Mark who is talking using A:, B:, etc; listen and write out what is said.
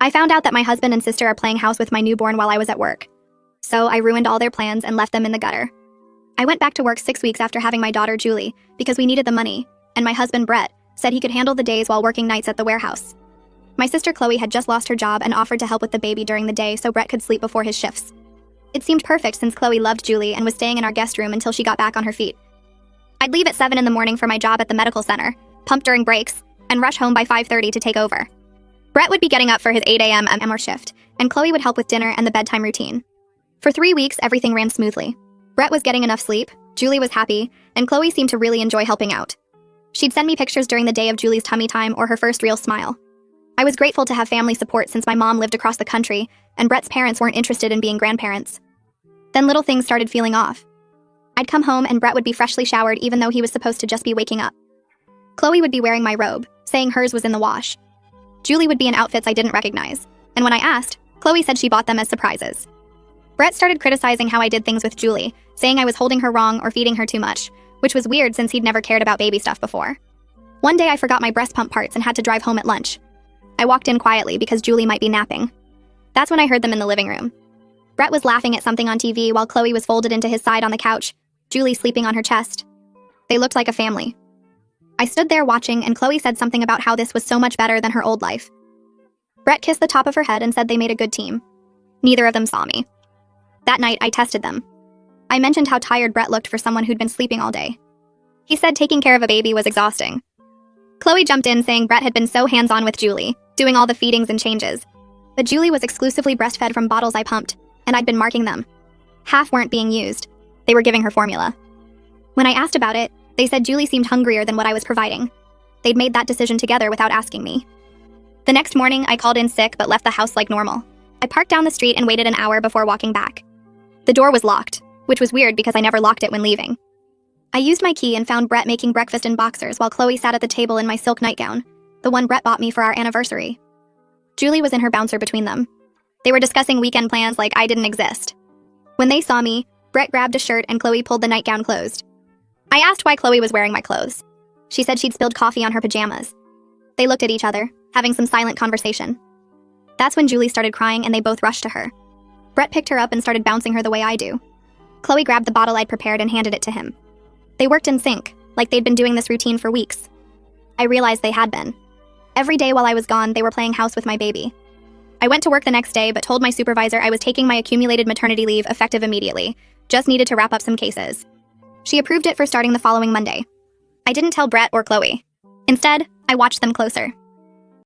A: I found out that my husband and sister are playing house with my newborn while I was at work. So I ruined all their plans and left them in the gutter. I went back to work 6 weeks after having my daughter Julie because we needed the money, and my husband Brett said he could handle the days while working nights at the warehouse. My sister Chloe had just lost her job and offered to help with the baby during the day so Brett could sleep before his shifts. It seemed perfect since Chloe loved Julie and was staying in our guest room until she got back on her feet. I'd leave at 7 in the morning for my job at the medical center, pump during breaks, and rush home by 5:30 to take over. Brett would be getting up for his 8 a.m. MR shift, and Chloe would help with dinner and the bedtime routine. For 3 weeks, everything ran smoothly. Brett was getting enough sleep, Julie was happy, and Chloe seemed to really enjoy helping out. She'd send me pictures during the day of Julie's tummy time or her first real smile. I was grateful to have family support since my mom lived across the country, and Brett's parents weren't interested in being grandparents. Then little things started feeling off. I'd come home and Brett would be freshly showered even though he was supposed to just be waking up. Chloe would be wearing my robe, saying hers was in the wash. Julie would be in outfits I didn't recognize, and when I asked, Chloe said she bought them as surprises. Brett started criticizing how I did things with Julie, saying I was holding her wrong or feeding her too much, which was weird since he'd never cared about baby stuff before. One day I forgot my breast pump parts and had to drive home at lunch. I walked in quietly because Julie might be napping. That's when I heard them in the living room. Brett was laughing at something on TV while Chloe was folded into his side on the couch, Julie sleeping on her chest. They looked like a family. I stood there watching and Chloe said something about how this was so much better than her old life. Brett kissed the top of her head and said they made a good team. Neither of them saw me. That night, I tested them. I mentioned how tired Brett looked for someone who'd been sleeping all day. He said taking care of a baby was exhausting. Chloe jumped in saying Brett had been so hands-on with Julie, doing all the feedings and changes. But Julie was exclusively breastfed from bottles I pumped, and I'd been marking them. Half weren't being used. They were giving her formula. When I asked about it, they said Julie seemed hungrier than what I was providing. They'd made that decision together without asking me. The next morning, I called in sick but left the house like normal. I parked down the street and waited an hour before walking back. The door was locked, which was weird because I never locked it when leaving. I used my key and found Brett making breakfast in boxers while Chloe sat at the table in my silk nightgown, the one Brett bought me for our anniversary. Julie was in her bouncer between them. They were discussing weekend plans like I didn't exist. When they saw me, Brett grabbed a shirt and Chloe pulled the nightgown closed. I asked why Chloe was wearing my clothes. She said she'd spilled coffee on her pajamas. They looked at each other, having some silent conversation. That's when Julie started crying and they both rushed to her. Brett picked her up and started bouncing her the way I do. Chloe grabbed the bottle I'd prepared and handed it to him. They worked in sync, like they'd been doing this routine for weeks. I realized they had been. Every day while I was gone, they were playing house with my baby. I went to work the next day but told my supervisor I was taking my accumulated maternity leave effective immediately, just needed to wrap up some cases. She approved it for starting the following Monday. I didn't tell Brett or Chloe. Instead, I watched them closer.